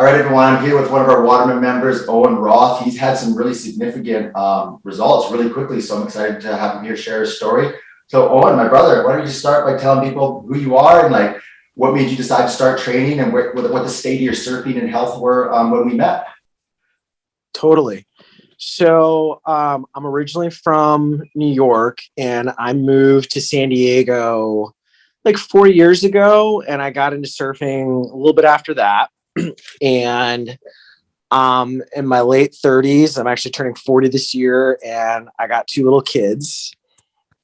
All right, everyone, I'm here with one of our Waterman members, Owen Roth. He's had some really significant results really quickly, so I'm excited to have him here share his story. So Owen, my brother, why don't you just start by telling people who you are and like what made you decide to start training and what the state of your surfing and health were when we met? Totally. So I'm originally from New York and I moved to San Diego like 4 years ago, and I got into surfing a little bit after that. And in my late 30s, I'm actually turning 40 this year, and I got 2 little kids.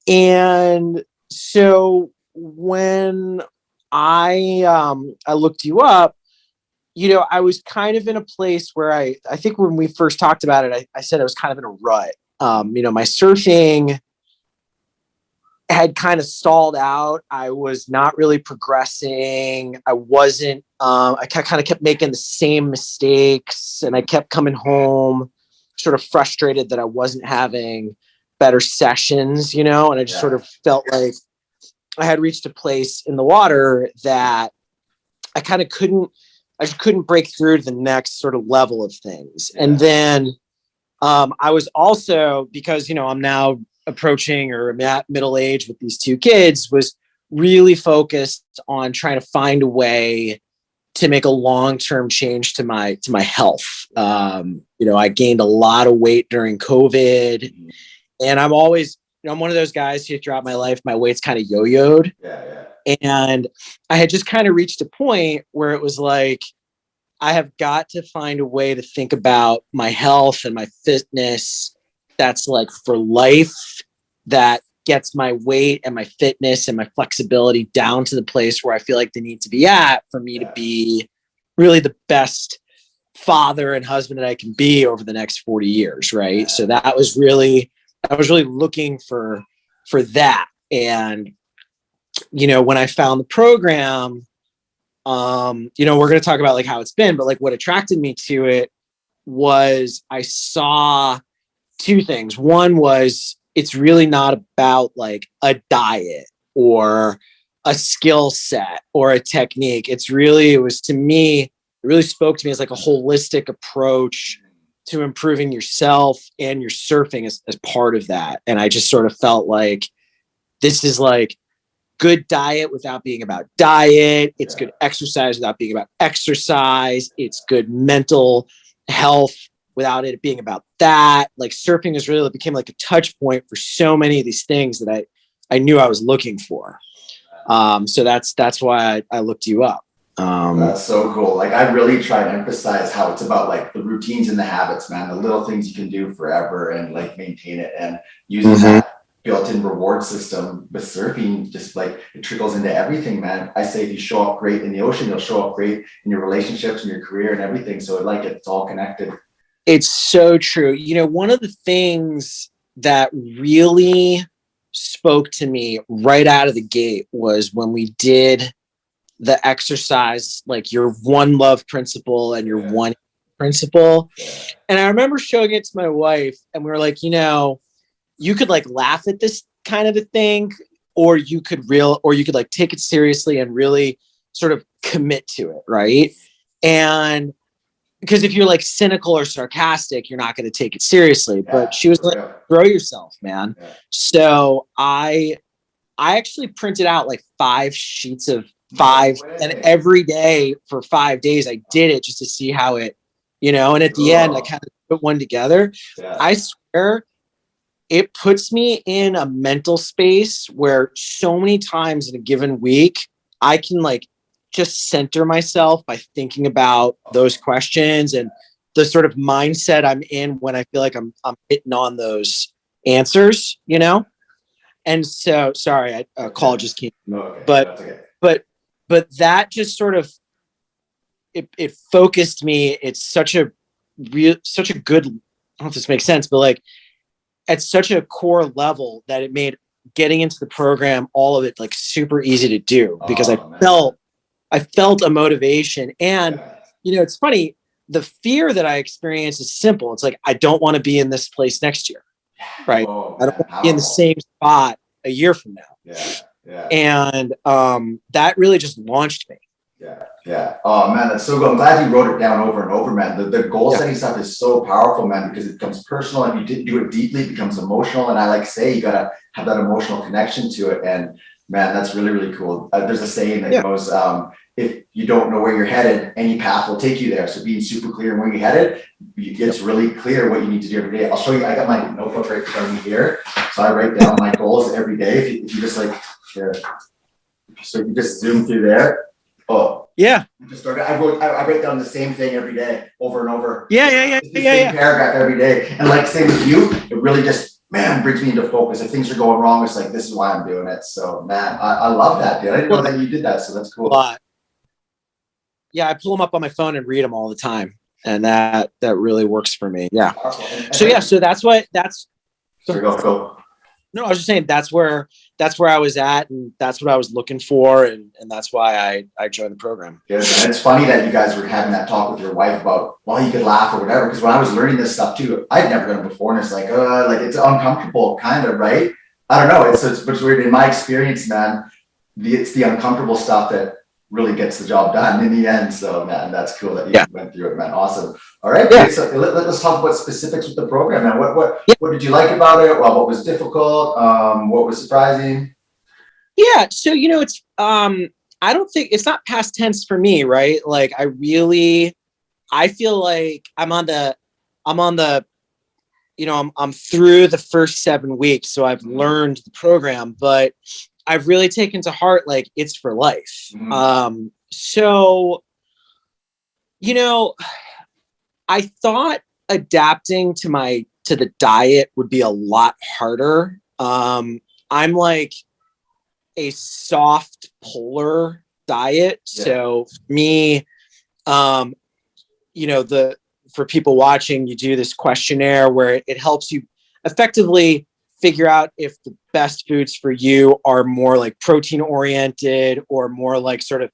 And so when I looked you up, you know, I was kind of in a place where I think when we first talked about it, I said I was kind of in a rut. You know, my surfing had kind of stalled out. I was not really progressing. I wasn't, I kind of kept making the same mistakes, and I kept coming home sort of frustrated that I wasn't having better sessions, you know, and I just sort of felt like I had reached a place in the water that I just couldn't break through to the next sort of level of things. And then I was also, because, you know, I'm now approaching or I'm at middle age with these 2 kids, was really focused on trying to find a way to make a long-term change to my health. You know, I gained a lot of weight during COVID, and I'm always, you know, I'm one of those guys who throughout my life, my weight's kind of yo-yoed. And I had just kind of reached a point where it was like, I have got to find a way to think about my health and my fitness that's like for life, that gets my weight and my fitness and my flexibility down to the place where I feel like they need to be at for me to be really the best father and husband that I can be over the next 40 years. Right. So I was really looking for that. And, you know, when I found the program, you know, we're going to talk about like how it's been, but like what attracted me to it was I saw 2 things. One was it's really not about like a diet or a skill set or a technique. It was to me, it really spoke to me as like a holistic approach to improving yourself and your surfing as part of that. And I just sort of felt like this is like good diet without being about diet. It's good exercise without being about exercise. It's good mental health without it being about that. Like surfing is really became like a touch point for so many of these things that I knew I was looking for. So that's why I looked you up. That's so cool. Like I really try to emphasize how it's about like the routines and the habits, man, the little things you can do forever and like maintain it, and using that built-in reward system with surfing, just like it trickles into everything, man. I say if you show up great in the ocean, you'll show up great in your relationships and your career and everything. So it's all connected. It's so true. You know, one of the things that really spoke to me right out of the gate was when we did the exercise, like your one love principle and your one principle. And I remember showing it to my wife, and we were like, you know, you could like laugh at this kind of a thing, or you could like take it seriously and really sort of commit to it. Right. And because if you're like cynical or sarcastic, you're not going to take it seriously. But she was like, throw yourself, man. So I actually printed out like 5 sheets of 5, and every day for 5 days, I did it just to see how it, you know, and at the end, I kind of put one together. I swear it puts me in a mental space where so many times in a given week, I can like just center myself by thinking about those questions and the sort of mindset I'm in when I feel like I'm hitting on those answers, you know? And so, sorry, a call just came, but that just sort of, it focused me. It's such a good, I don't know if this makes sense, but like at such a core level that it made getting into the program, all of it like super easy to do because I felt a motivation. And, you know, it's funny, the fear that I experience is simple. It's like, I don't want to be in this place next year. Right. I don't want to be in the same spot a year from now. And that really just launched me. Yeah. Oh man, that's so good. I'm glad you wrote it down over and over, man. The goal Yeah. setting stuff is so powerful, man, because it becomes personal. And you do it deeply, it becomes emotional. And I like say you gotta have that emotional connection to it. And man, that's really, really cool. There's a saying that Yeah. goes, if you don't know where you're headed, any path will take you there. So being super clear on where you're headed, it's really clear what you need to do every day. I'll show you. I got my notebook right in front of me here, so I write down my goals every day. If you just like here, so you just zoom through there. Oh, Yeah. just started. I write down the same thing every day, over and over. Yeah. It's the same paragraph every day. And like same with you, it really just, man, brings me into focus. If things are going wrong, it's like, this is why I'm doing it. So man, I love that, dude. I didn't know that you did that. So that's cool. Yeah, I pull them up on my phone and read them all the time. And that really works for me. Yeah. And So yeah, so that's so go. No, I was just saying that's where I was at, and that's what I was looking for, and that's why I joined the program. Good. And it's funny that you guys were having that talk with your wife about, well, you could laugh or whatever. Because when I was learning this stuff too, I'd never done it before, and it's like it's uncomfortable, kind of, right? I don't know. It's weird. In my experience, man, it's the uncomfortable stuff that really gets the job done in the end. So man, that's cool that you went through it, man. Awesome. All right. Yeah. So let's talk about specifics with the program, man. What did you like about it? Well, what was difficult? What was surprising? Yeah. So, it's, I don't think it's not past tense for me, right? Like I feel like I'm on the, I'm through the first 7 weeks. So I've learned the program, but I've really taken to heart, like, it's for life. So, I thought adapting to the diet would be a lot harder. I'm like a soft polar diet. Yeah. So me, for people watching, you do this questionnaire where it helps you effectively figure out if the best foods for you are more like protein oriented or more like sort of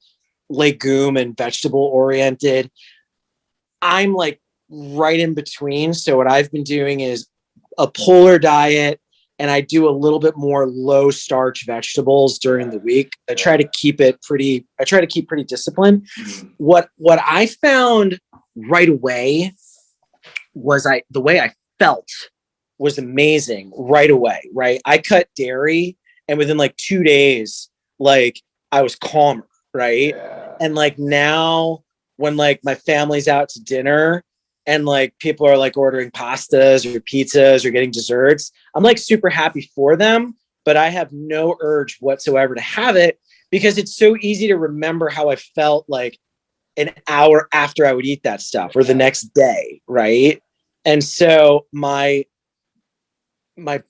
legume and vegetable oriented. I'm like right in between. So what I've been doing is a polar diet, and I do a little bit more low starch vegetables during the week. I try to keep pretty disciplined. What I found right away was the way I felt was amazing right away, right? I cut dairy, and within like 2 days, like I was calmer, right? Yeah. And like now when like my family's out to dinner and like people are like ordering pastas or pizzas or getting desserts, I'm like super happy for them, but I have no urge whatsoever to have it because it's so easy to remember how I felt like an hour after I would eat that stuff or the next day, right? And so my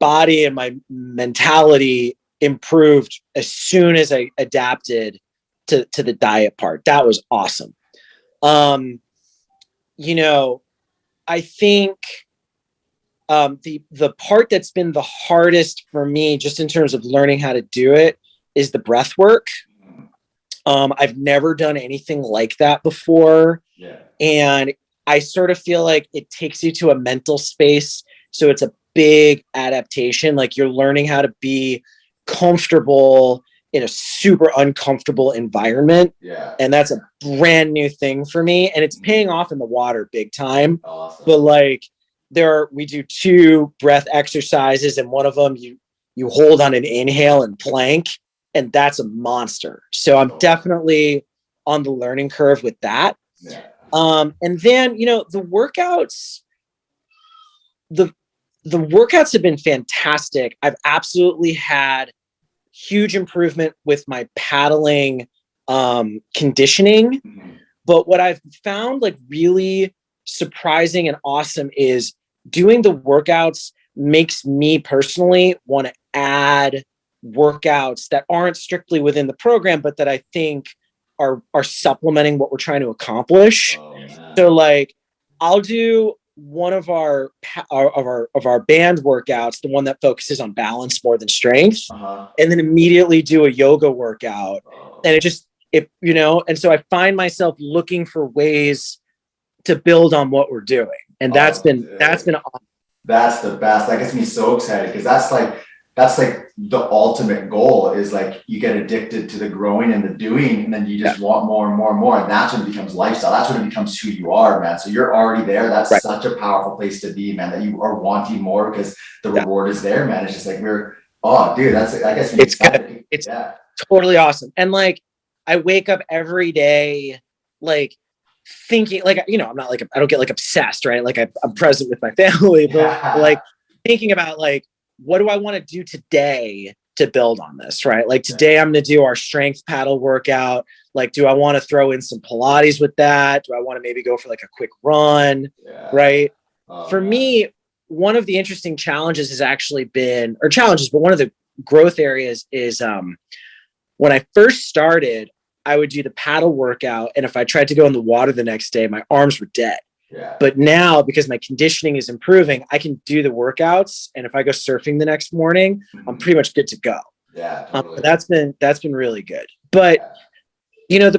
body and my mentality improved as soon as I adapted to the diet part. That was awesome. I think the part that's been the hardest for me, just in terms of learning how to do it, is the breath work. I've never done anything like that before. Yeah. And I sort of feel like it takes you to a mental space. So it's a big adaptation. Like you're learning how to be comfortable in a super uncomfortable environment. Yeah. And that's a brand new thing for me. And it's paying off in the water big time. Awesome. But like we do 2 breath exercises, and one of them you hold on an inhale and plank, and that's a monster. So I'm definitely on the learning curve with that. Yeah. And then, the workouts, the workouts have been fantastic. I've absolutely had huge improvement with my paddling conditioning. But what I've found like really surprising and awesome is doing the workouts makes me personally want to add workouts that aren't strictly within the program, but that I think are supplementing what we're trying to accomplish. So like I'll do one of our band workouts, the one that focuses on balance more than strength, and then immediately do a yoga workout. And and so I find myself looking for ways to build on what we're doing. And that's been awesome. That's the best. That gets me so excited because that's like, that's like the ultimate goal, is like you get addicted to the growing and the doing, and then you just want more and more and more. And that's when it becomes lifestyle. That's when it becomes who you are, man. So you're already there. That's such a powerful place to be, man, that you are wanting more because the reward is there, man. It's just like oh, dude, that's, I guess it's good. It's totally awesome. And like, I wake up every day, like thinking, like, you know, I'm not like, I don't get like obsessed, right? Like I'm present with my family, but like thinking about like, what do I want to do today to build on this, right? Like today I'm going to do our strength paddle workout. Like, do I want to throw in some Pilates with that? Do I want to maybe go for like a quick run? Right. For me, one of the interesting challenges has actually been, or challenges, but one of the growth areas is when I first started, I would do the paddle workout. And if I tried to go in the water the next day, my arms were dead. But now, because my conditioning is improving, I can do the workouts. And if I go surfing the next morning, I'm pretty much good to go. Totally. That's been really good. But you know,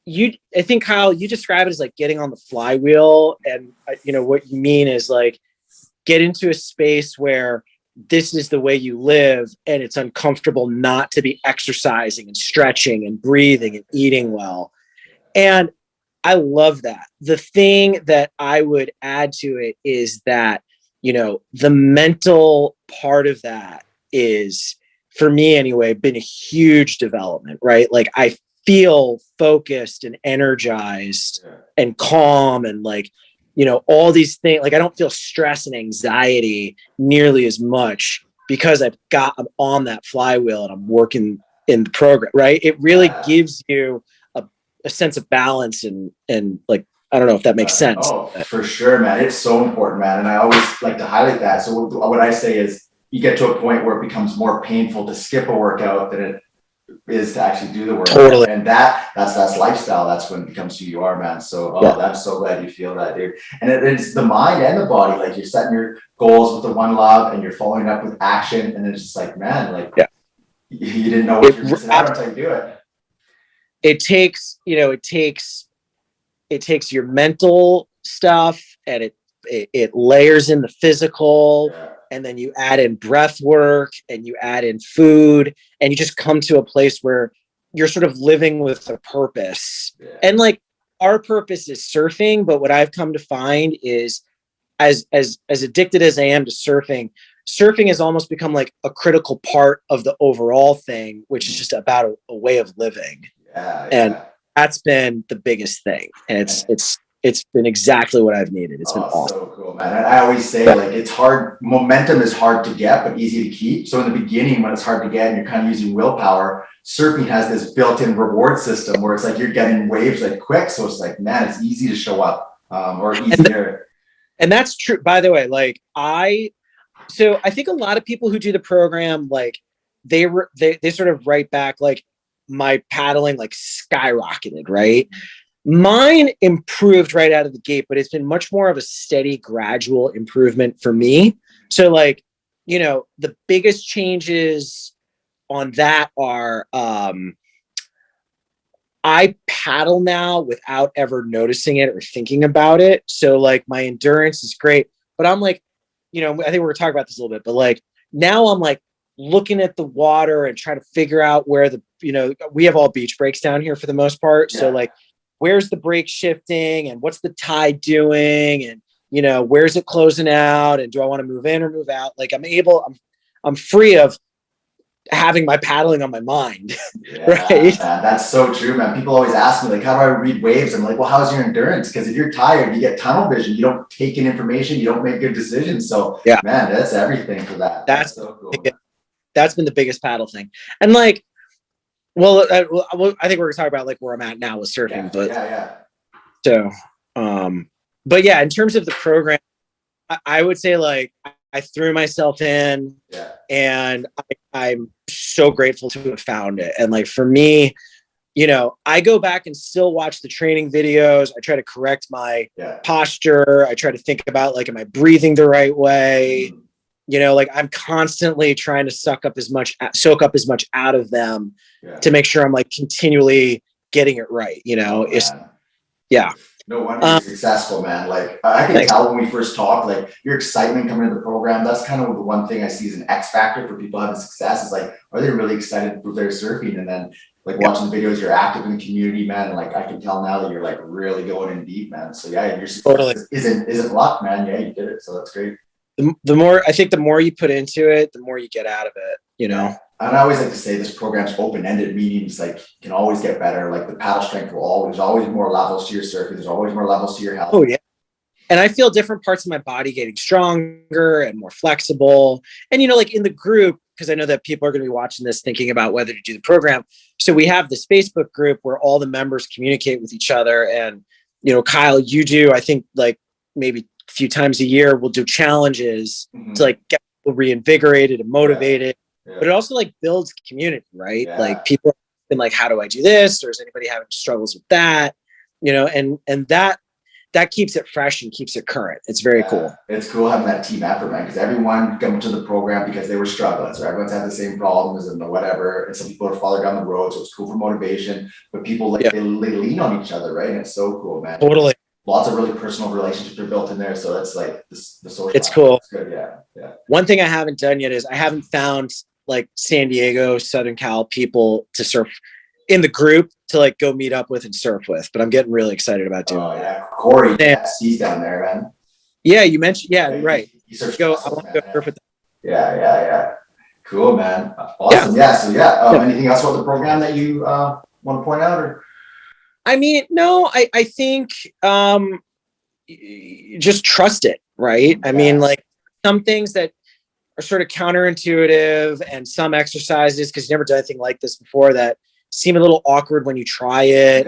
I think, Kyle, you describe it as like getting on the flywheel. And you know, what you mean is like, get into a space where this is the way you live and it's uncomfortable not to be exercising and stretching and breathing and eating well. And I love that. The thing that I would add to it is that, you know, the mental part of that is, for me anyway, been a huge development, right? Like I feel focused and energized and calm and like, you know, all these things. Like I don't feel stress and anxiety nearly as much because I'm on that flywheel and I'm working in the program, right? It really gives you a sense of balance and like, I don't know if that makes sense. Oh, for sure, man. It's so important, man. And I always like to highlight that. So what I say is you get to a point where it becomes more painful to skip a workout than it is to actually do the workout. Totally. And that's lifestyle. That's when it becomes who you are, man. So I'm so glad you feel that, dude. And it's the mind and the body. Like you're setting your goals with the one love and you're following up with action. And it's just like, man, like you didn't know what you're missing out until you do it. It takes your mental stuff and it layers in the physical, and then you add in breath work and you add in food, and you just come to a place where you're sort of living with a purpose. And like our purpose is surfing, but what I've come to find is as addicted as I am to surfing has almost become like a critical part of the overall thing, which is just about a way of living. And that's been the biggest thing. And it's been exactly what I've needed. It's been awesome. So cool, man. And I always say like it's hard. Momentum is hard to get, but easy to keep. So in the beginning, when it's hard to get and you're kind of using willpower, surfing has this built-in reward system where it's like you're getting waves like quick. So it's like, man, it's easy to show up or easier. And that's true. By the way, like I think a lot of people who do the program, like they sort of write back like, my paddling like skyrocketed, right? Mine improved right out of the gate, but it's been much more of a steady, gradual improvement for me. So like, you know, the biggest changes on that are I paddle now without ever noticing it or thinking about it. So like my endurance is great, but I'm like, you know, I think we're gonna talk about this a little bit, but like now I'm like looking at the water and trying to figure out where you know, we have all beach breaks down here for the most part. So like, where's the break shifting and what's the tide doing? And, you know, where's it closing out? And do I want to move in or move out? Like I'm free of having my paddling on my mind. Right. That's so true, man. People always ask me like, how do I read waves? I'm like, well, how's your endurance? Because if you're tired, you get tunnel vision. You don't take in information. You don't make good decisions. So man, that's everything for that. That's so cool. That's been the biggest paddle thing. And like, well, I think we're gonna talk about like where I'm at now with surfing, So, but yeah, in terms of the program, I would say like I threw myself in, and I'm so grateful to have found it. And like for me, you know, I go back and still watch the training videos. I try to correct my posture. I try to think about like, am I breathing the right way? You know, like I'm constantly trying to soak up as much out of them to make sure I'm like continually getting it right. You know, No wonder you're successful, man. Like I can tell when we first talked, like your excitement coming into the program. That's kind of the one thing I see as an X factor for people having success. Is like, are they really excited for their surfing? And then like watching the videos, you're active in the community, man. And like I can tell now that you're like really going in deep, man. So yeah, your success isn't luck, man. Yeah, you did it. So that's great. The more, I think the more you put into it, the more you get out of it, you know? Yeah. And I always like to say this program's open-ended, meaning like you can always get better. Like the paddle strength will always, there's always more levels to your surfing. There's always more levels to your health. Oh yeah. And I feel different parts of my body getting stronger and more flexible. And, you know, like in the group, because I know that people are going to be watching this thinking about whether to do the program. So we have this Facebook group where all the members communicate with each other. And, you know, Kyle, you do, I think like maybe a few times a year, we'll do challenges to like get people reinvigorated and motivated. Yeah. But it also like builds community, right? Yeah. Like people have been like, how do I do this? Or is anybody having struggles with that? You know, and that keeps it fresh and keeps it current. It's very cool. It's cool having that team effort, man, because everyone come to the program because they were struggling. So everyone's had the same problems and whatever. And some people are farther down the road. So it's cool for motivation, but people like they lean on each other, right? And it's so cool, man. Totally. Lots of really personal relationships are built in there. So it's like the social. It's cool. It's good. Yeah. One thing I haven't done yet is I haven't found like San Diego, Southern Cal people to surf in the group to like go meet up with and surf with, but I'm getting really excited about doing it. Yeah. Corey, he's down there, man. Yeah, you mentioned, right. He surfs. I want to go surf with them. Yeah. Cool, man. Awesome. Yeah. So anything else about the program that you want to point out? Or? I mean, no, I think just trust it, right? I mean, like some things that are sort of counterintuitive and some exercises, because you've never done anything like this before, that seem a little awkward when you try it.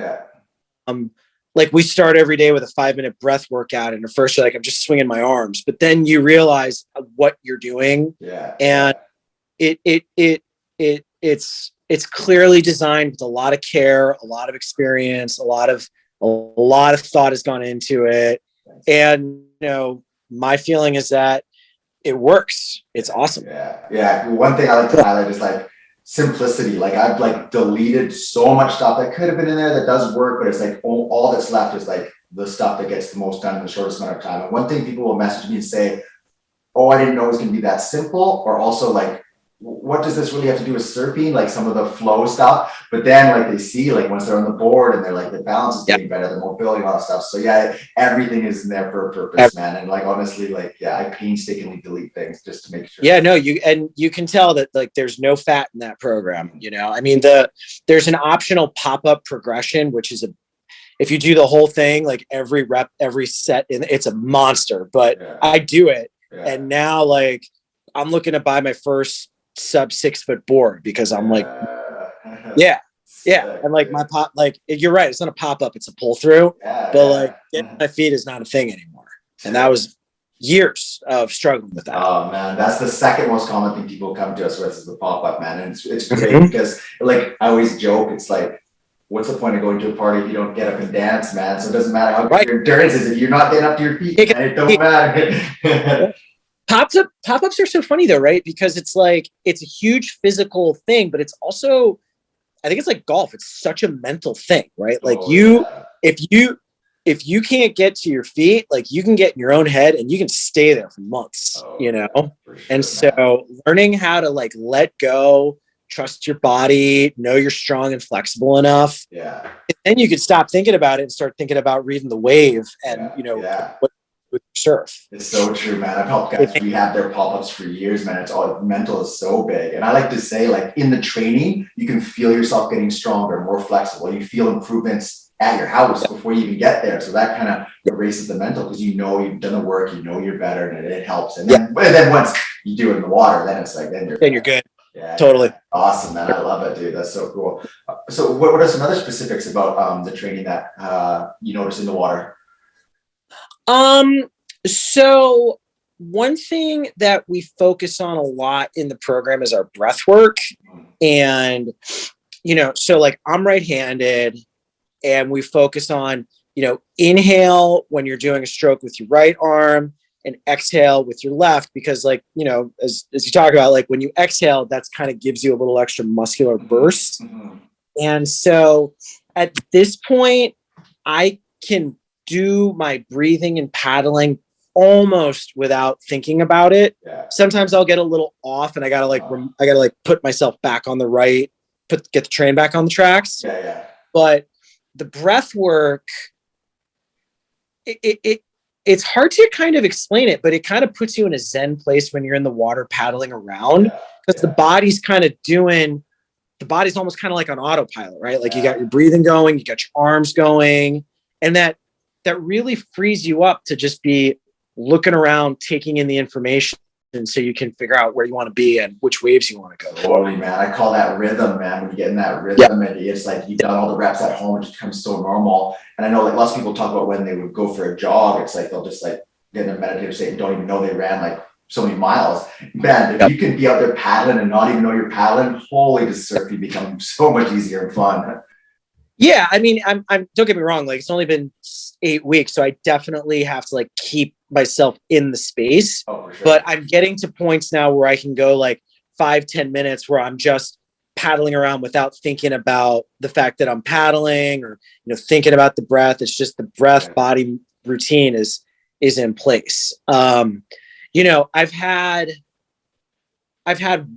Like we start every day with a 5-minute breath workout, and at first you're like, I'm just swinging my arms, but then you realize what you're doing. And it's clearly designed with a lot of care, a lot of experience, a lot of thought has gone into it. And you know, my feeling is that it works. It's awesome. Yeah. One thing I like to highlight is like simplicity. Like I've like deleted so much stuff that could have been in there that does work, but it's like all that's left is like the stuff that gets the most done in the shortest amount of time. And one thing people will message me and say, oh, I didn't know it was going to be that simple. Or also like, what does this really have to do with surfing? Like some of the flow stuff, but then like they see like once they're on the board and they're like, the balance is getting better, the mobility, all that stuff. So yeah, everything is in there for a purpose, man. And like, honestly, like, I painstakingly delete things just to make sure. Yeah, no, you can tell that like there's no fat in that program. You know, I mean, there's an optional pop-up progression, which is if you do the whole thing, like every rep, every set, it's a monster, but I do it. And now like, I'm looking to buy my first sub 6 foot board because I'm like, and like my pop, like you're right, it's not a pop-up, it's a pull through, but like getting my feet is not a thing anymore. And that was years of struggling with that. Oh man, that's the second most common thing people come to us with is the pop-up, man. And it's great because like I always joke, it's like, what's the point of going to a party if you don't get up and dance, man? So it doesn't matter how good your endurance is if you're not getting up to your feet, man, it don't matter. Pop-ups are so funny though, right? Because it's like, it's a huge physical thing, but it's also, I think it's like golf. It's such a mental thing, right? Like if you can't get to your feet, like you can get in your own head and you can stay there for months, you know? Sure, and so learning how to like let go, trust your body, know you're strong and flexible enough. And then you can stop thinking about it and start thinking about reading the wave and, what with surf. It's so true, man. I've helped guys rehab their pop-ups for years, man. It's all mental is so big. And I like to say, like in the training, you can feel yourself getting stronger, more flexible. You feel improvements at your house before you even get there. So that kind of erases the mental because you know you've done the work, you know you're better, and it helps. And then, once you do it in the water, then it's like then you're good. Yeah, totally. Awesome, man. I love it, dude. That's so cool. So what are some other specifics about the training that you notice in the water? So one thing that we focus on a lot in the program is our breath work. And, so like I'm right-handed and we focus on, inhale when you're doing a stroke with your right arm and exhale with your left, because like, as you talk about, like when you exhale, that's kind of gives you a little extra muscular burst. And so at this point, I can do my breathing and paddling almost without thinking about it. Yeah. Sometimes I'll get a little off and I gotta put myself back on the right, get the train back on the tracks. Yeah, yeah. But the breath work, it's hard to kind of explain it, but it kind of puts you in a Zen place when you're in the water paddling around, because the body's almost kind of like on autopilot, right? Like you got your breathing going, you got your arms going, and that really frees you up to just be looking around, taking in the information, and so you can figure out where you want to be and which waves you want to go. Totally, man. I call that rhythm, man. When you get in that rhythm, and it's like you've done all the reps at home, it just becomes so normal. And I know like lots of people talk about when they would go for a jog, it's like they'll just like get in a meditative state and don't even know they ran like so many miles. Man, if you can be out there paddling and not even know you're paddling, holy, does surfing become so much easier and fun. Yeah, I mean, I'm don't get me wrong, like it's only been 8 weeks, so I definitely have to like keep myself in the space. Oh, for sure. But I'm getting to points now where I can go like 5-10 minutes where I'm just paddling around without thinking about the fact that I'm paddling or thinking about the breath. It's just the breath body routine is in place. I've had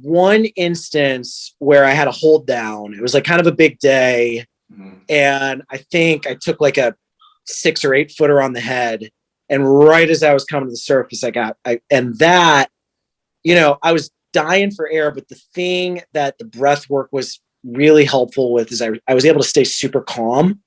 one instance where I had a hold down. It was like kind of a big day. And I think I took like a 6 or 8 footer on the head. And right as I was coming to the surface, I was dying for air. But the thing that the breath work was really helpful with is I was able to stay super calm.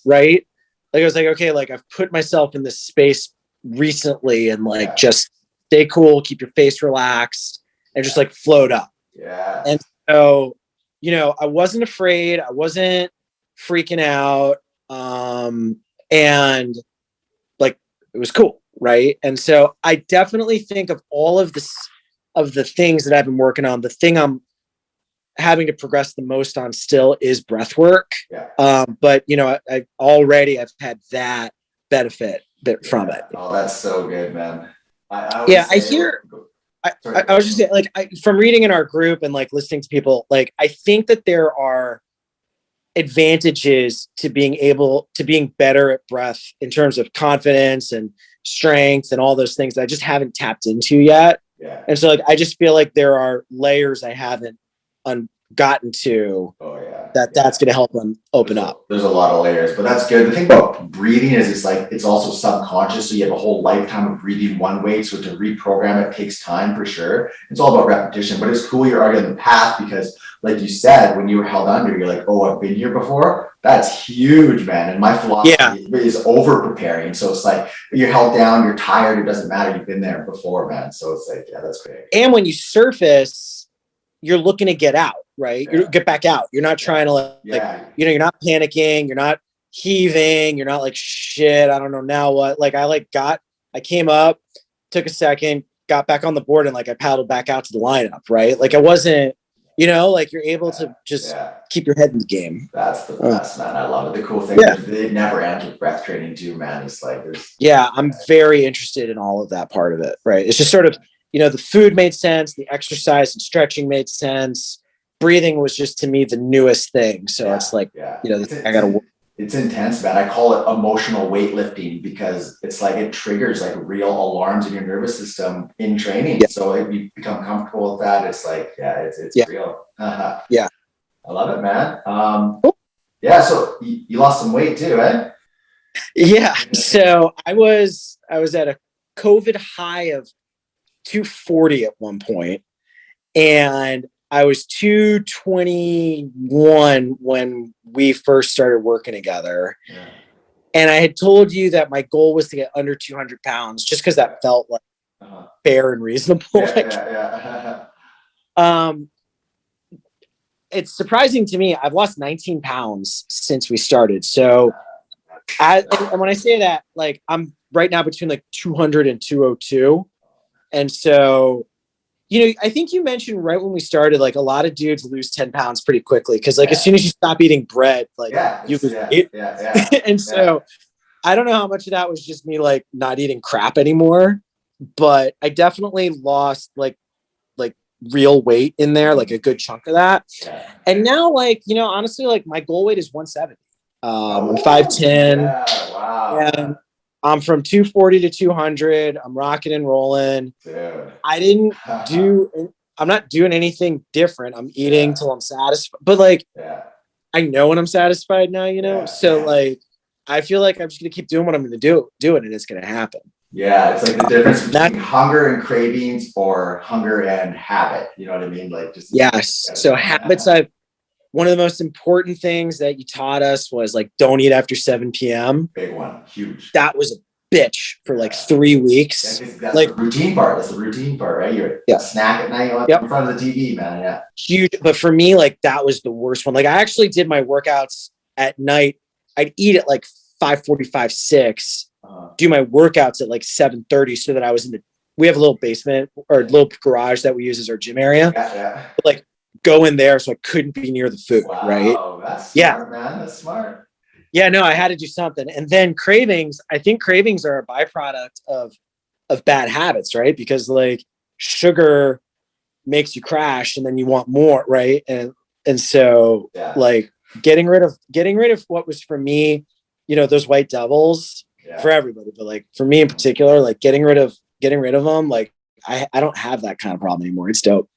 Right. Like I was like, okay, like I've put myself in this space recently and like just stay cool, keep your face relaxed and just like float up. Yeah. And so, I wasn't afraid. I wasn't freaking out. And like, it was cool. Right. And so I definitely think of all of the things that I've been working on, the thing I'm having to progress the most on still is breath work. Yeah. But I've had that benefit from it. Oh, that's so good, man. I was just saying, like, from reading in our group and like listening to people, like, I think that there are advantages to being better at breath in terms of confidence and strength and all those things that I just haven't tapped into yet. Yeah. And so like, I just feel like there are layers I haven't gotten to. That's going to help them open up. There's a lot of layers, but that's good. The thing about breathing is it's also subconscious. So you have a whole lifetime of breathing one way. So to reprogram it takes time for sure. It's all about repetition, but it's cool you're already on the path because like you said, when you were held under, you're like, oh, I've been here before. That's huge, man. And my philosophy is over preparing. So it's like you're held down, you're tired. It doesn't matter. You've been there before, man. So it's like, that's great. And when you surface, you're looking to get out, right? You get back out. You're not trying to you're not panicking. You're not heaving. You're not like, shit, I don't know now what. Like I came up, took a second, got back on the board and like I paddled back out to the lineup, right? Like I wasn't, like you're able to just keep your head in the game. That's the best, man. I love it. The cool thing is they never end with breath training too, man. It's like I'm very interested in all of that part of it, right? It's just sort of, the food made sense, the exercise and stretching made sense. Breathing was just to me the newest thing. So it's like, I gotta work. It's intense, man. I call it emotional weightlifting because it's like it triggers like real alarms in your nervous system in training. So if you become comfortable with that, it's like, it's real. Yeah. I love it, man. So you lost some weight too, eh? Yeah. So I was at a COVID high of 240 at one point, and I was 221 when we first started working together. Yeah. And I had told you that my goal was to get under 200 pounds just because that felt like fair and reasonable. It's surprising to me. I've lost 19 pounds since we started. So and when I say that, like I'm right now between like 200 and 202. And so, I think you mentioned right when we started, like a lot of dudes lose 10 pounds pretty quickly. Cause like as soon as you stop eating bread, like you lose weight. And so I don't know how much of that was just me like not eating crap anymore, but I definitely lost like real weight in there, like a good chunk of that. And now like, honestly, like my goal weight is 170. I'm 5'10", Yeah, wow. and I'm from 240 to 200. I'm rocking and rolling. Dude. I didn't do, I'm not doing anything different. I'm eating Yeah. till I'm satisfied, but like, Yeah. I know when I'm satisfied now, you know? Yeah. So like, I feel like I'm just going to keep doing what I'm going to do it, and it's going to happen. Yeah, it's like the difference That, between hunger and cravings or hunger and habit. You know what I mean? Like just yes. So habits, one of the most important things that you taught us was like, don't eat after 7 p.m. big one, huge. That was a bitch for like 3 weeks. Yeah, that's Like, the routine part. That's the routine part, right? You're yeah, snack at night yep, in front of the TV, man. Yeah. huge. But for me, like that was the worst one. Like I actually did my workouts at night. I'd eat at like 5:45, 6, do my workouts at like 7:30 so that I was in the, we have a little basement or little garage that we use as our gym area. Yeah, yeah. But like go in there so I couldn't be near the food, Wow, right? that's Yeah. smart, man. That's smart. Yeah, no, I had to do something. And then cravings, I think cravings are a byproduct of bad habits, right? Because like sugar makes you crash and then you want more, right? And so Yeah. like getting rid of what was for me, you know, those white devils, for everybody, but like for me in particular, like getting rid of them, like I don't have that kind of problem anymore. It's dope.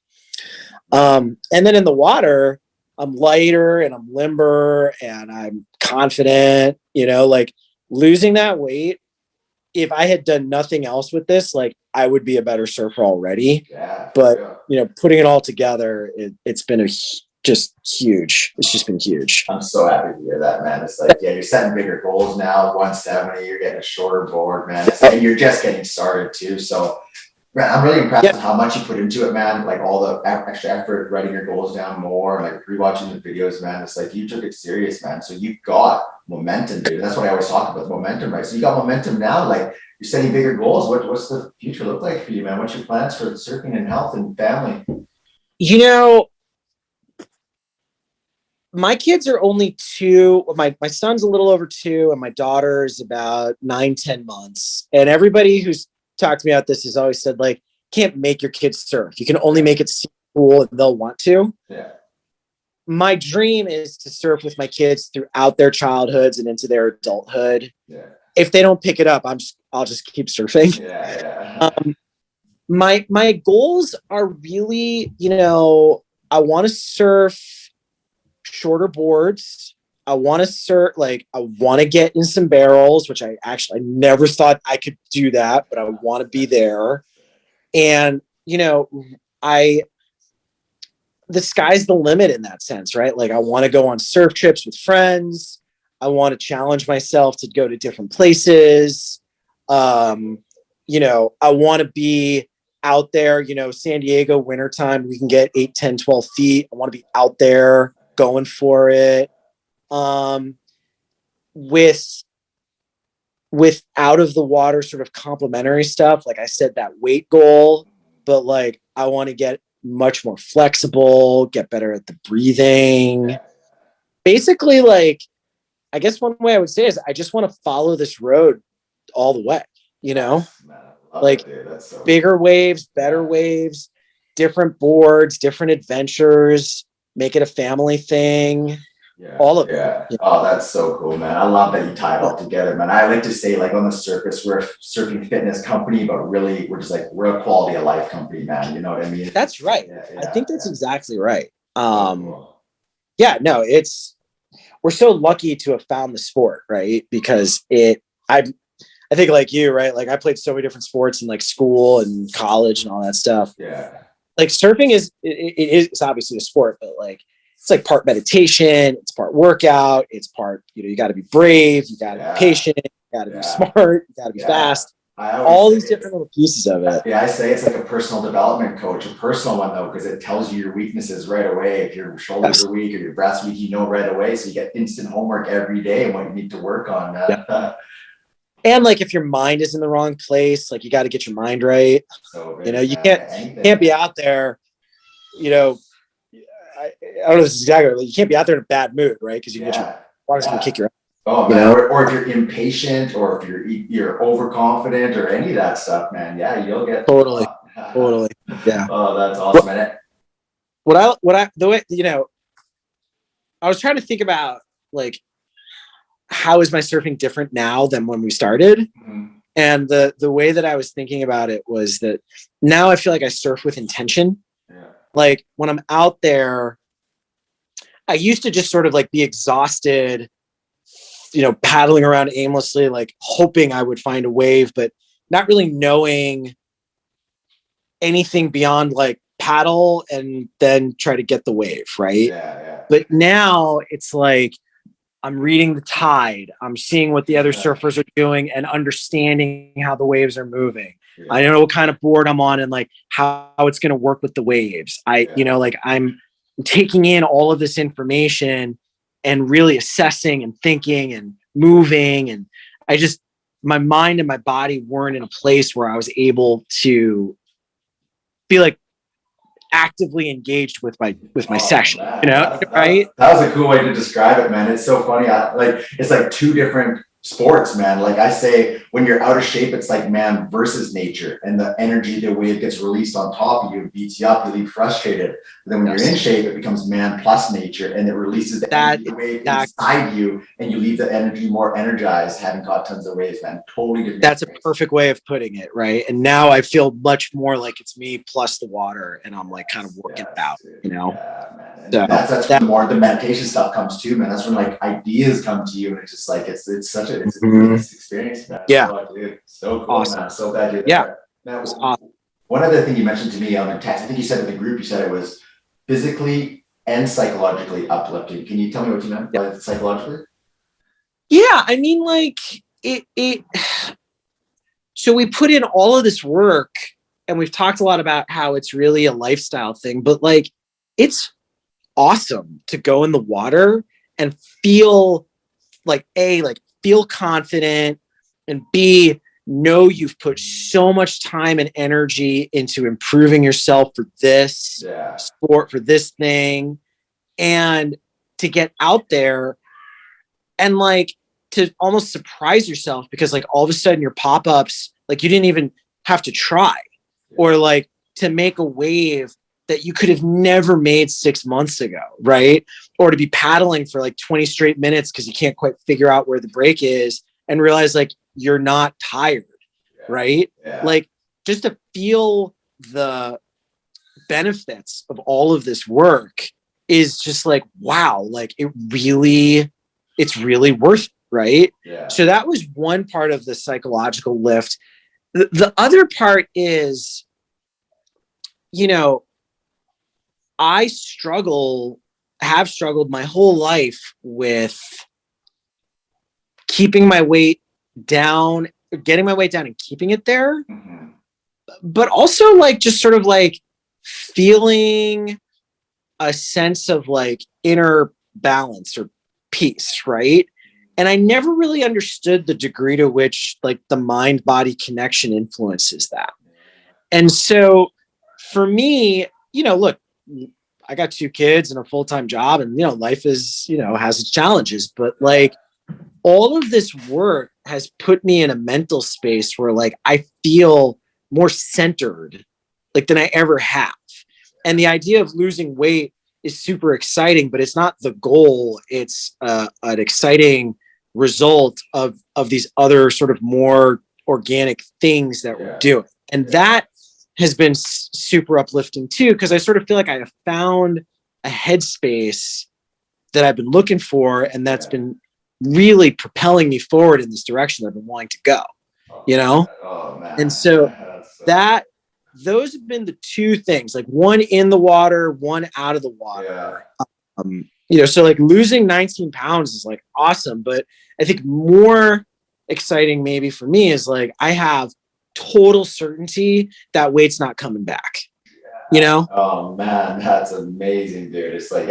And then in the water, I'm lighter and I'm limber and I'm confident, you know, like losing that weight. If I had done nothing else with this, like I would be a better surfer already. Yeah, but real. you know, putting it all together, it's been just huge. It's just been huge. I'm so happy to hear that, man. It's like, yeah, you're setting bigger goals now. 170, you're getting a shorter board, man. And you're just getting started too. So, man, I'm really impressed with how much you put into it, man. Like all the extra effort, writing your goals down more, like rewatching the videos, man. It's like you took it serious, man. So you've got momentum, dude. That's what I always talk about, momentum, right? So you got momentum now. Like you're setting bigger goals. What's the future look like for you, man? What's your plans for surfing and health and family? You know, my kids are only 2. My son's a little over 2, and my daughter is about 9-10 months. And everybody who's talked to me about this has always said, like, can't make your kids surf. You can only make it cool and they'll want to. Yeah. My dream is to surf with my kids throughout their childhoods and into their adulthood. Yeah. If they don't pick it up, I'll just keep surfing. Yeah. My goals are really, you know, I want to surf shorter boards. I want to surf, like, I want to get in some barrels, which I never thought I could do that, but I want to be there. And, you know, the sky's the limit in that sense, right? Like I want to go on surf trips with friends. I want to challenge myself to go to different places. You know, I want to be out there, you know, San Diego wintertime, we can get 8, 10, 12 feet. I want to be out there going for it. With out of the water sort of complementary stuff, like I said, that weight goal, but like I want to get much more flexible, get better at the breathing. Basically, like, I guess one way I would say is I just want to follow this road all the way, you know, like bigger waves, better waves, different boards, different adventures, make it a family thing. All of it. Yeah. Oh, that's so cool, man. I love that you tie it all together, man. I like to say, like, on the surface, we're a surfing fitness company, but really we're just like, we're a quality of life company, man. You know what I mean? That's right. I think that's exactly right. Cool. Yeah, no, we're so lucky to have found the sport, right? Because I think like you, right? Like I played so many different sports in like school and college and all that stuff. Yeah. Like surfing it's obviously a sport, but like it's like part meditation, it's part workout, it's part, you know, you got to be brave, you got to be patient, you got to be smart, you got to be fast. All these different little pieces of it. Yeah, I say it's like a personal development coach, a personal one though, because it tells you your weaknesses right away. If your shoulders are weak or your breast's weak, you know right away. So you get instant homework every day and what you need to work on, man. Yeah. And like if your mind is in the wrong place, like you got to get your mind right. So, you know, you can't be out there, you know. I don't know this is exactly, like you can't be out there in a bad mood, right? Because you can get your water's gonna kick your ass. Oh man, or if you're impatient, or if you're overconfident, or any of that stuff, man. Yeah, you'll get totally. Yeah. Oh, that's awesome, man. The way, you know, I was trying to think about like how is my surfing different now than when we started? Mhm. And the way that I was thinking about it was that now I feel like I surf with intention. Yeah. Like when I'm out there, I used to just sort of like be exhausted, paddling around aimlessly, like hoping I would find a wave, but not really knowing anything beyond like paddle and then try to get the wave, right? Yeah, yeah. But now it's like I'm reading the tide. I'm seeing what the other surfers are doing and understanding how the waves are moving. Yeah. I know what kind of board I'm on and like how it's going to work with the waves. Like I'm taking in all of this information and really assessing and thinking and moving. And my mind and my body weren't in a place where I was able to be like actively engaged with my session, Man, right? that was a cool way to describe it, man. It's so funny. It's like two different sports, man. Like I say, when you're out of shape, it's like man versus nature, and the energy, the wave gets released on top of you, it beats you up, you leave frustrated. But then when you're in shape, it becomes man plus nature, and it releases the energy, the wave inside you, and you leave the energy more energized, having caught tons of waves, man. Totally different. That's a perfect way of putting it, right? And now I feel much more like it's me plus the water, and I'm like kind of working it out, Yeah, man. And So that's when more the meditation stuff comes too, man. That's when like ideas come to you, and it's just like it's such a nice experience, man. Yeah. Oh, dude, so cool, Awesome. man. So glad you're there. Yeah. Now, awesome. One other thing you mentioned to me on the text, I think you said in the group, you said it was physically and psychologically uplifting. Can you tell me what you meant by psychologically? Yeah, I mean, like it. So we put in all of this work, and we've talked a lot about how it's really a lifestyle thing, but like it's awesome to go in the water and feel like feel confident, and B, know you've put so much time and energy into improving yourself for this sport, for this thing, and to get out there and like to almost surprise yourself, because like all of a sudden your pop-ups, like you didn't even have to try, or like to make a wave that you could have never made 6 months ago, right? Or to be paddling for like 20 straight minutes because you can't quite figure out where the break is, and realize like you're not tired, right? Like just to feel the benefits of all of this work is just like, wow, like it's really worth it, right? So that was one part of the psychological lift. The other part is, I have struggled my whole life with keeping my weight down, getting my weight down and keeping it there. Mm-hmm. But also like just sort of like feeling a sense of like inner balance or peace, right? And I never really understood the degree to which like the mind body connection influences that. And so for me, look, I got 2 kids and a full-time job, and life is, has its challenges, but like all of this work has put me in a mental space where like I feel more centered like than I ever have. And the idea of losing weight is super exciting, but it's not the goal. It's an exciting result of these other sort of more organic things that we're doing. And that has been super uplifting too, because I sort of feel like I have found a headspace that I've been looking for, and that's been really propelling me forward in this direction I've been wanting to go, Oh, man. And so those have been the 2 things, like one in the water, one out of the water. So like losing 19 pounds is like awesome, but I think more exciting maybe for me is like I have total certainty that weight's not coming back. Oh man, that's amazing, dude. It's like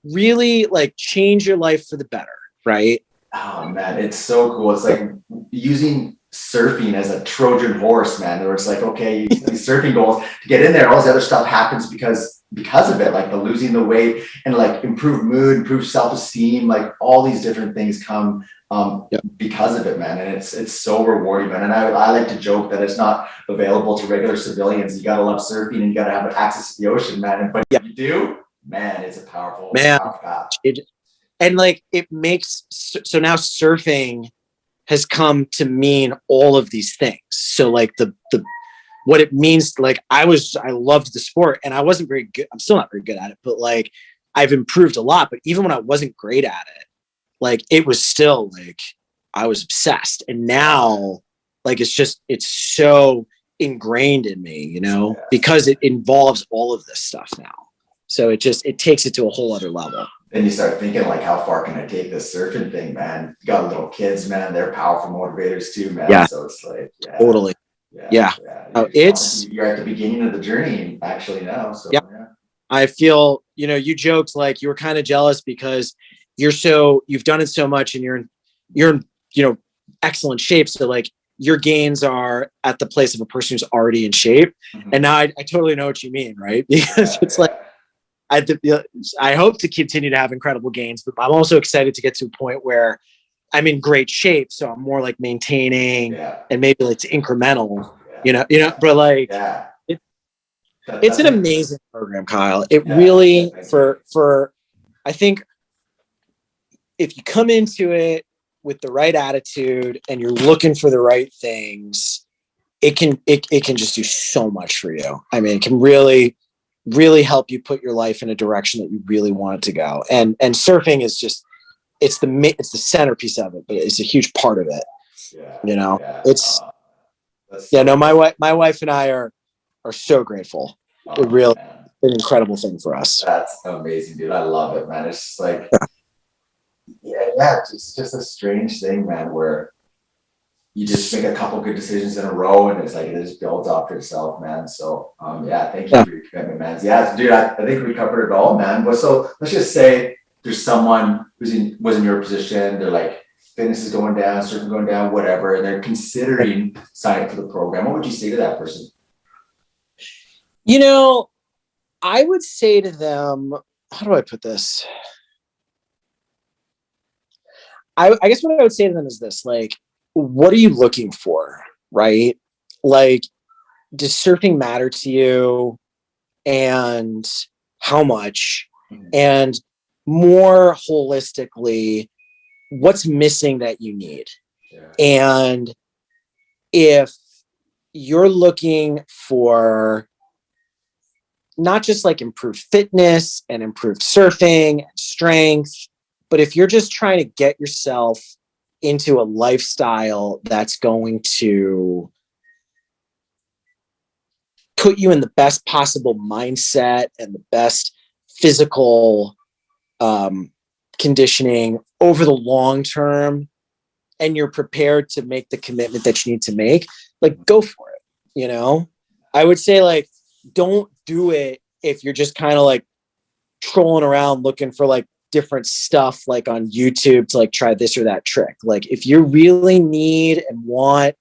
really like change your life for the better, right? Oh man, it's so cool. It's like using surfing as a Trojan horse, man. Where it's like, okay, you set these surfing goals to get in there, all this other stuff happens because of it, like the losing the weight and like improved mood, improved self-esteem, like all these different things come because of it, man. And it's so rewarding, man. And I like to joke that it's not available to regular civilians. You gotta love surfing and you gotta have access to the ocean, man. But if you do, man, it's a powerful path. and like it makes, so now surfing has come to mean all of these things. So like the what it means, like I loved the sport and I wasn't very good. I'm still not very good at it, but like I've improved a lot. But even when I wasn't great at it, like it was still like I was obsessed. And now like it's so ingrained in me, you know, because it involves all of this stuff now. So it takes it to a whole other level. Then you start thinking like, how far can I take this surfing thing, man? You got little kids, man. They're powerful motivators too, man. Yeah. So it's like, Totally. Yeah. Oh, you're at the beginning of the journey actually now. So yeah. I feel, you know, you joked like you were kind of jealous because you've done it so much and you're in, you know, excellent shape. So like your gains are at the place of a person who's already in shape. Mm-hmm. And now I totally know what you mean, right? Because it's like, I hope to continue to have incredible gains, but I'm also excited to get to a point where I'm in great shape. So I'm more like maintaining and maybe like it's incremental, you know, but like it's an amazing program, Kyle. It really for, I think if you come into it with the right attitude and you're looking for the right things, it can just do so much for you. I mean, it can really help you put your life in a direction that you really want it to go. And surfing is just, it's the centerpiece of it, but it's a huge part of it. You know, my wife and I are so grateful. It really an incredible thing for us. That's amazing, dude. I love it, man. It's just like, it's just a strange thing, man, where you just make a couple good decisions in a row and it's like it just builds off itself, man. So thank you for your commitment, man. Yeah, dude, I think we covered it all, man. But so let's just say there's someone was in your position, they're like fitness is going down, surfing going down, whatever, and they're considering signing up for the program. What would you say to that person? You know, I would say to them, how do I put this? I guess what I would say to them is this, like, what are you looking for, right? Like, does surfing matter to you, and how much? And more holistically, what's missing that you need? And if you're looking for not just like improved fitness and improved surfing and strength, but if you're just trying to get yourself into a lifestyle that's going to put you in the best possible mindset and the best physical conditioning over the long term, and you're prepared to make the commitment that you need to make, like, go for it. You know, I would say, like, don't do it if you're just kind of like trolling around looking for like different stuff like on YouTube to like try this or that trick. Like, if you really need and want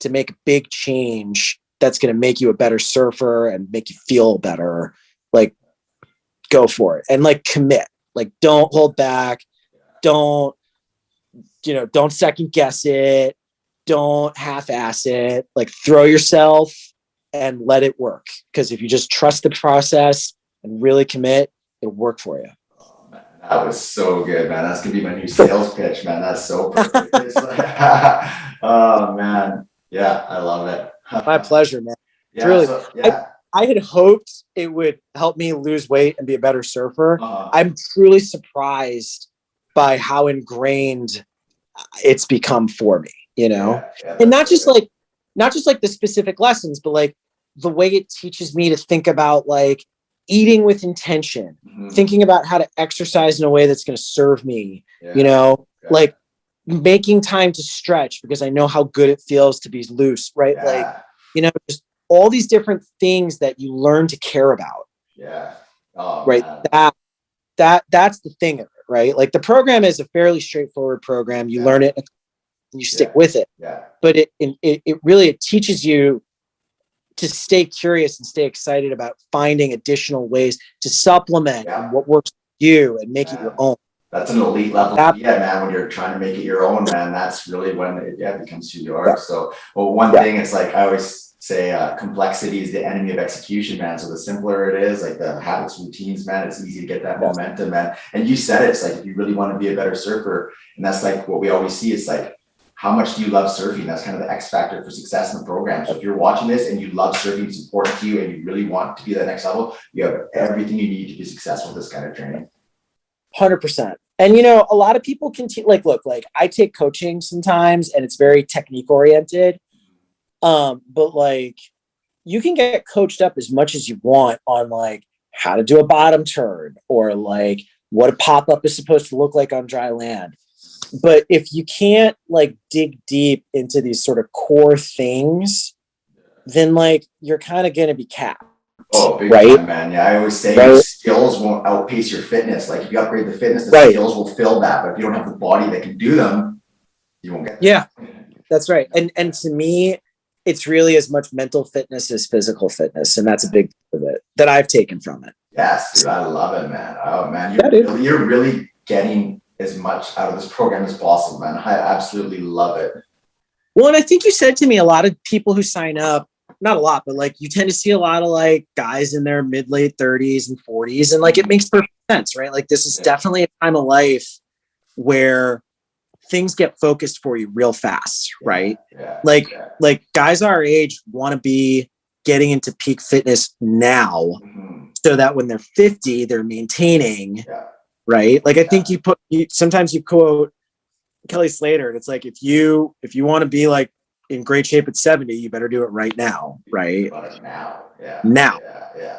to make a big change that's going to make you a better surfer and make you feel better, like, go for it and like commit. Like, don't hold back. Don't second guess it. Don't half-ass it. Like, throw yourself and let it work. Because if you just trust the process and really commit, it'll work for you. Oh, man, that was so good, man. That's gonna be my new sales pitch, man. That's so perfect. It's like, oh man, yeah, I love it. My pleasure, man. Yeah, really. So, yeah. I had hoped it would help me lose weight and be a better surfer. I'm truly surprised by how ingrained it's become for me, you know, and not just like the specific lessons, but like the way it teaches me to think about like eating with intention, thinking about how to exercise in a way that's going to serve me, you know, like making time to stretch because I know how good it feels to be loose, right? Like, you know, just all these different things that you learn to care about. Right. Man. That's the thing of it, right? Like, the program is a fairly straightforward program. You learn it and you stick with it. But it really teaches you to stay curious and stay excited about finding additional ways to supplement what works for you and make it your own. That's an elite level. Yeah, man, when you're trying to make it your own, man, that's really when it becomes who you are. Yeah. So, well, one thing, it's like I always say, complexity is the enemy of execution, man. So the simpler it is, like the habits, routines, man, it's easy to get that momentum, man. And you said it's like, if you really want to be a better surfer, and that's like what we always see, it's like, how much do you love surfing? That's kind of the X factor for success in the program. So if you're watching this and you love surfing, it's important to you, and you really want to be that next level, you have everything you need to be successful with this kind of training. 100%. And, you know, a lot of people can look, like I take coaching sometimes and it's very technique oriented. But like you can get coached up as much as you want on like how to do a bottom turn or like what a pop-up is supposed to look like on dry land. But if you can't like dig deep into these sort of core things, then like you're kind of going to be capped. Oh, big time, man. Yeah, I always say your skills won't outpace your fitness. Like if you upgrade the fitness, the skills will fill that. But if you don't have the body that can do them, you won't get them. Yeah, that's right. And to me, it's really as much mental fitness as physical fitness. And that's a big part of it that I've taken from it. Yes, dude, I love it, man. Oh, man, you're really getting as much out of this program as possible, man. I absolutely love it. Well, and I think you said to me, a lot of people who sign up, not a lot, but like you tend to see a lot of like guys in their late 30s and 40s. And like, it makes perfect sense, right? Like this is definitely a time of life where things get focused for you real fast, right? Like guys our age want to be getting into peak fitness now so that when they're 50, they're maintaining, right? Like I think sometimes you quote Kelly Slater, and it's like, if you want to be like in great shape at 70, you better do it right now, right? Now.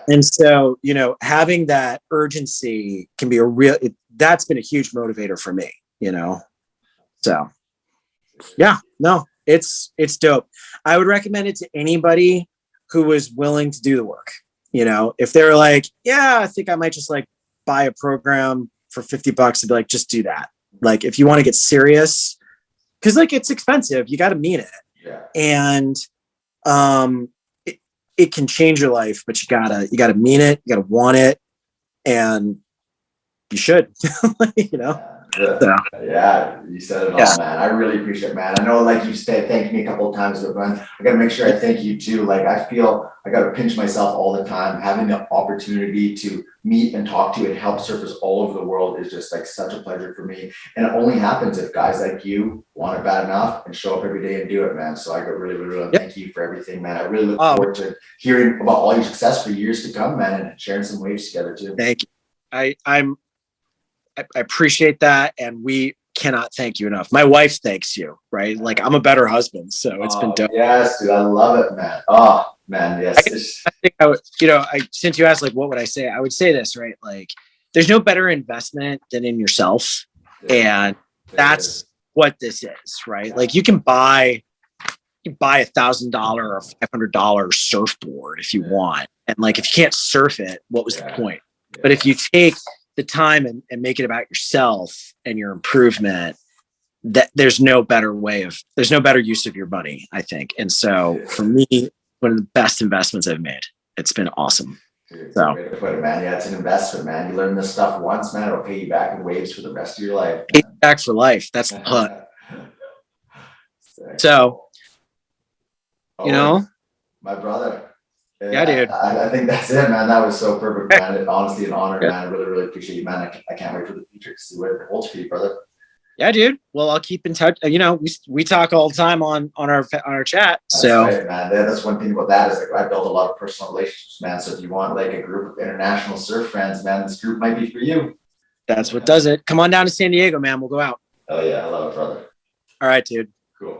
And so, you know, having that urgency can be that's been a huge motivator for me, you know? So yeah, no, it's dope. I would recommend it to anybody who is willing to do the work. You know, if they're like, yeah, I think I might just like buy a program for $50 to be like, just do that. Like, if you want to get serious, cause like it's expensive, you got to mean it. And it can change your life, but you gotta mean it, you gotta want it, and you should. You know. Yeah, you said it all, man. I really appreciate it, man. I know, like you said, thank me a couple of times, but man, I gotta make sure I thank you too. Like I feel I gotta pinch myself all the time. Having the opportunity to meet and talk to and help surfers all over the world is just like such a pleasure for me. And it only happens if guys like you want it bad enough and show up every day and do it, man. So I got really thank you for everything, man. I really look forward to hearing about all your success for years to come, man, and sharing some waves together too. Thank you. I appreciate that, and we cannot thank you enough. My wife thanks you, right? Like I'm a better husband, so it's been dope. Yes, dude, I love it, man. Oh man, yes. I think I would, you know, since you asked, like, what would I say? I would say this, right? Like, there's no better investment than in yourself, and that's what this is, right? Like, you can buy $1,000 or $500 surfboard if you want, and like, if you can't surf it, what was the point? But if you take the time and make it about yourself and your improvement, that there's no better use of your money, I think. And so for me, one of the best investments I've made. It's been awesome. So way to put it, man. Yeah, it's an investment, man. You learn this stuff once, man, it'll pay you back in waves for the rest of your life. Pay back for life. That's the hunt. So you know, my brother. Yeah, dude. I think that's it, man. That was so perfect, man. It's honestly an honor, man. I really appreciate you, man. I can't wait for the future to see what it holds for you, brother. Yeah, dude. Well, I'll keep in touch. You know, we talk all the time on our chat. That's so right, man. That's one thing about that is like I built a lot of personal relationships, man. So if you want like a group of international surf friends, man, this group might be for you. That's what does it. Come on down to San Diego, man. We'll go out. Oh yeah, I love it, brother. All right, dude.